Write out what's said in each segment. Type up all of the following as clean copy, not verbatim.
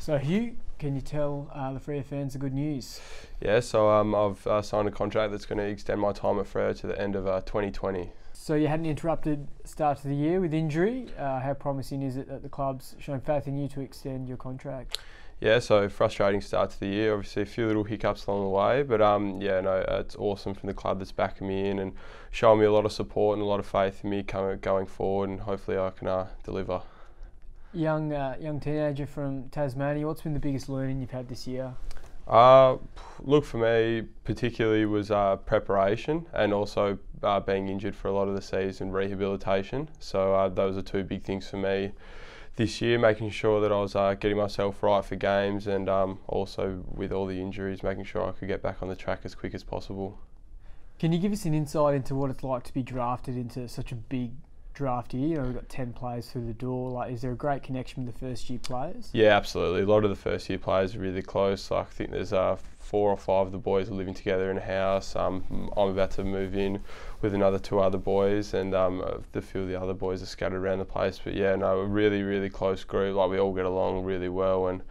So Hugh, can you tell the Freo fans the good news? Yeah, so I've signed a contract that's going to extend my time at Freo to the end of 2020. So you had an interrupted start to the year with injury. How promising is it that the club's shown faith in you to extend your contract? Yeah, so frustrating start to the year. Obviously, a few little hiccups along the way, but it's awesome from the club that's backing me in and showing me a lot of support and a lot of faith in me going forward, and hopefully I can deliver. Young teenager from Tasmania. What's been the biggest learning you've had this year? Look, for me particularly was preparation and also being injured for a lot of the season, rehabilitation. So those are two big things for me this year, making sure that I was getting myself right for games, and also with all the injuries, making sure I could get back on the track as quick as possible. Can you give us an insight into what it's like to be drafted into such a big draft year? You know, we've got 10 players through the door. Like, is there a great connection with the first year players? Yeah, absolutely. A lot of the first year players are really close. Like, I think there's 4 or 5 of the boys are living together in a house. I'm about to move in with another 2 other boys, and a few of the other boys are scattered around the place. But yeah, no, a really, really close group. Like, we all get along really well, and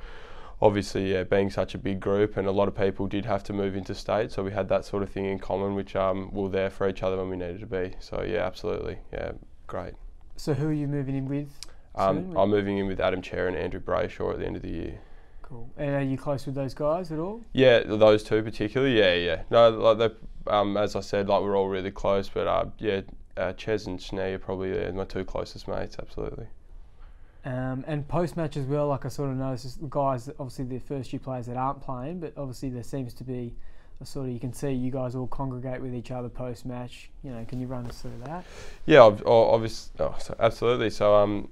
obviously, yeah, being such a big group, and a lot of people did have to move into state, so we had that sort of thing in common, which we were there for each other when we needed to be. So yeah, absolutely, yeah, great. So who are you moving in with? I'm moving in with Adam Chair and Andrew Brayshaw at the end of the year. Cool. And are you close with those guys at all? Yeah, those two particularly. Yeah. No, like as I said, like, we're all really close. But Ches and Schnee are probably my 2 closest mates. Absolutely. And post match as well. Like, I sort of noticed the guys, obviously the first year players that aren't playing, but obviously there seems to be a sort of, you can see you guys all congregate with each other post match. You know, can you run us through that? Yeah, absolutely. So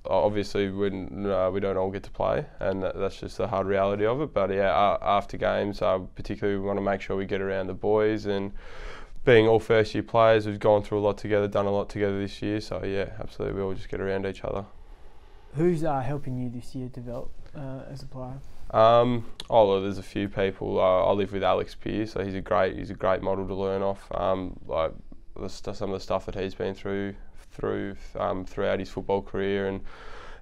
obviously we don't all get to play, and that's just the hard reality of it. But yeah, after games, particularly we want to make sure we get around the boys, and being all first year players, we've gone through a lot together, done a lot together this year. So yeah, absolutely, we all just get around each other. Who's helping you this year develop as a player? Well, there's a few people. I live with Alex Pearce, so he's a great model to learn off. Like some of the stuff that he's been through throughout his football career, and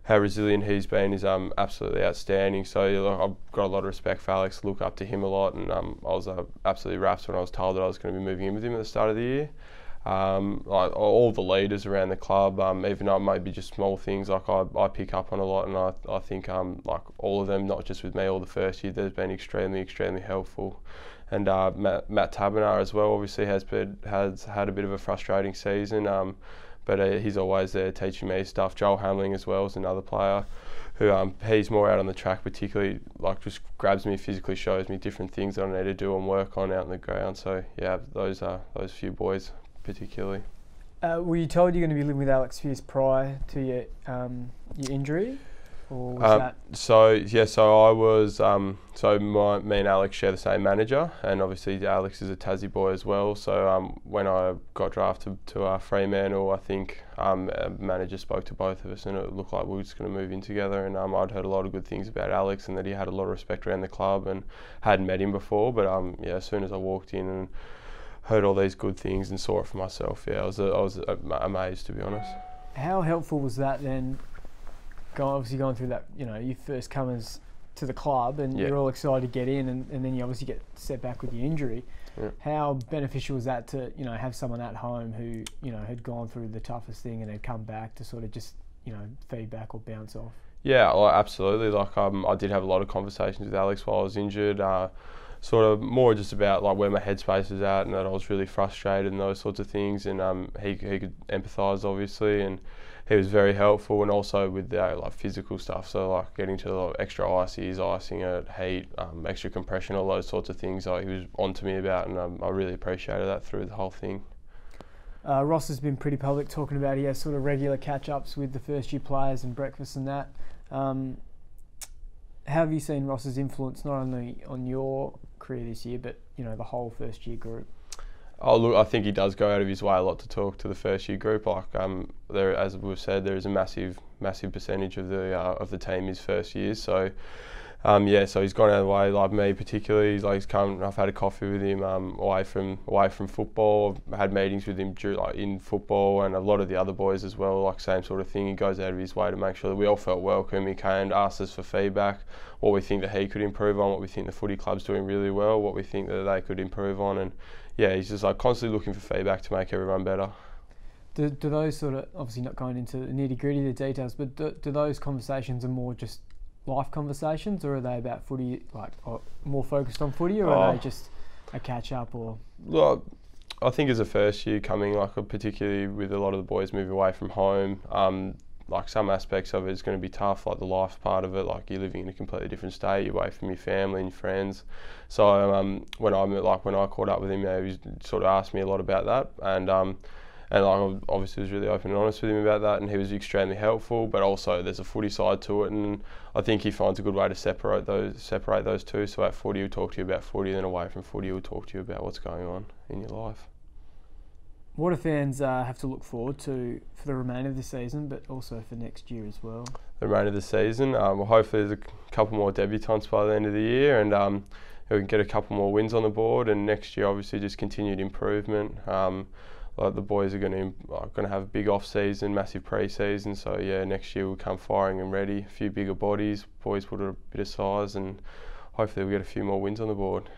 how resilient he's been is absolutely outstanding. So I've got a lot of respect for Alex, look up to him a lot, and I was absolutely rapt when I was told that I was going to be moving in with him at the start of the year. Like all the leaders around the club, even though it may be just small things, like I pick up on a lot, and I think like all of them, not just with me, all the first year, they've been extremely helpful. And Matt Taberner as well, obviously has had a bit of a frustrating season, but he's always there teaching me stuff. Joel Hamling as well is another player who he's more out on the track, particularly like just grabs me, physically shows me different things that I need to do and work on out in the ground. So yeah, those few boys particularly. Were you told you're going to be living with Alex Pearce prior to your injury, or was that? So I was. Me and Alex share the same manager, and obviously Alex is a Tassie boy as well. So when I got drafted to Fremantle, I think a manager spoke to both of us, and it looked like we were just going to move in together. And I'd heard a lot of good things about Alex, and that he had a lot of respect around the club, and hadn't met him before. But as soon as I walked in and heard all these good things and saw it for myself, I was amazed, to be honest. How helpful was that then? Obviously going through that, you know, you first comers to the club, and you're all excited to get in, and then you obviously get set back with your injury. Yeah. How beneficial was that to, you know, have someone at home who, you know, had gone through the toughest thing and had come back to sort of just, you know, feedback or bounce off? Yeah, well, absolutely. Like I did have a lot of conversations with Alex while I was injured. Sort of more just about like where my headspace was at, and that I was really frustrated and those sorts of things. And he could empathise, obviously, and he was very helpful, and also with the like physical stuff. So like getting to the extra ices, icing it, heat, extra compression, all those sorts of things. Like, he was on to me about, and I really appreciated that through the whole thing. Ross has been pretty public talking about he has sort of regular catch-ups with the first year players and breakfast and that. How have you seen Ross's influence not only on your career this year, but, you know, the whole first year group? Oh, look, I think he does go out of his way a lot to talk to the first year group. Like there, as we've said, there is a massive percentage of the team is first years. So Yeah, so he's gone out of the way, like me particularly. He's come. I've had a coffee with him away from football. I've had meetings with him in football, and a lot of the other boys as well. Like same sort of thing. He goes out of his way to make sure that we all felt welcome. He came, asked us for feedback, what we think that he could improve on, what we think the footy club's doing really well, what we think that they could improve on, and yeah, he's just like constantly looking for feedback to make everyone better. Do those sort of, obviously not going into the nitty gritty, the details, but do those conversations are more just life conversations, or are they about footy, like more focused on footy, or are they just a catch up? Or well, I think as a first year coming, like particularly with a lot of the boys moving away from home, like some aspects of it is going to be tough, like the life part of it, like you're living in a completely different state, you're away from your family and friends. So when I caught up with him, he sort of asked me a lot about that, and like obviously was really open and honest with him about that, and he was extremely helpful. But also there's a footy side to it, and I think he finds a good way to separate those two. So at footy he'll talk to you about footy, and then away from footy he'll talk to you about what's going on in your life. What do fans have to look forward to for the remainder of the season, but also for next year as well? The remainder of the season, well, hopefully there's a couple more debutants by the end of the year, and we can get a couple more wins on the board. And next year, obviously, just continued improvement. Like the boys are going to have a big off season, massive pre-season. So yeah, next year we'll come firing and ready. A few bigger bodies, boys put a bit of size, and hopefully we'll get a few more wins on the board.